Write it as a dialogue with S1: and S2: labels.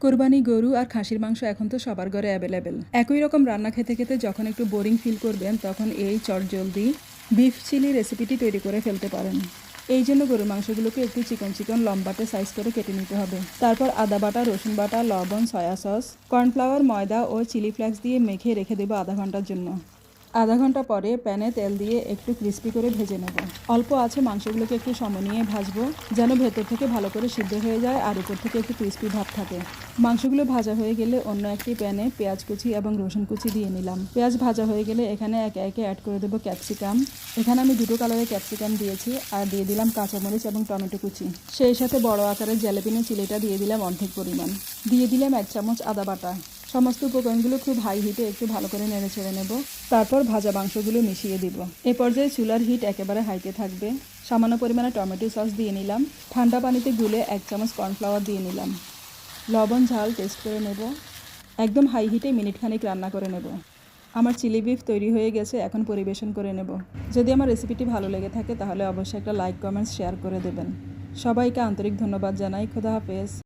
S1: কোরবানি গরু আর খাসির মাংস এখন তো সবার ঘরে অ্যাভেলেবেল। একই রকম রান্না খেতে খেতে যখন একটু বোরিং ফিল করবেন তখন এই চটজলদি বিফ চিলি রেসিপিটি তৈরি করে ফেলতে পারেন। এই জন্য গরুর মাংসগুলোকে একটু চিকন চিকন লম্বাটে সাইজ করে কেটে নিতে হবে। তারপর আদা বাটা, রসুন বাটা, লবণ, সয়া সস, কর্নফ্লাওয়ার, ময়দা ও চিলি ফ্লেক্স দিয়ে মেখে রেখে দেবো আধা ঘন্টার জন্য। আধা ঘন্টা পরে প্যানে তেল দিয়ে একটু ক্রিস্পি করে ভেজে নেব। অল্প আছে মাংসগুলোকে একটু সময় নিয়ে ভাজবো, যেন ভেতর থেকে ভালো করে সিদ্ধ হয়ে যায় আর উপর থেকে একটু ক্রিস্পি ভাব থাকে। মাংসগুলো ভাজা হয়ে গেলে অন্য একটি প্যানে পেঁয়াজ কুচি এবং রসুন কুচি দিয়ে নিলাম। পেঁয়াজ ভাজা হয়ে গেলে এখানে একে একে অ্যাড করে দেবো ক্যাপসিকাম। এখানে আমি দুটো কালারের ক্যাপসিকাম দিয়েছি আর দিয়ে দিলাম কাঁচামরিচ এবং টমেটো কুচি। সেই সাথে বড় আকারের জ্যালাপিনো চিলিটা দিয়ে দিলাম অর্ধেক পরিমাণ। দিয়ে দিলাম 1 চামচ আদা বাটা। সমস্ত উপকরণগুলো খুব হাই হিটে একটু ভালো করে নেড়ে ছেড়ে নেব। তারপর ভাজা মাংসগুলো মিশিয়ে দিব। এ পর্যায়ে চুলার হিট একেবারে হাইতে থাকবে। সামান্য পরিমাণে টমেটো সস দিয়ে নিলাম। ঠান্ডা পানিতে গুলে 1 চামচ কর্নফ্লাওয়ার দিয়ে নিলাম। লবণ ঝাল টেস্ট করে নেব। একদম হাই হিটে মিনিটখানেক রান্না করে নেব। আমার চিলি বিফ তৈরি হয়ে গেছে, এখন পরিবেশন করে নেব। যদি আমার রেসিপিটি ভালো লেগে থাকে তাহলে অবশ্যই একটা লাইক, কমেন্টস, শেয়ার করে দেবেন। সবাইকে আন্তরিক ধন্যবাদ জানাই। খোদা হাফেজ।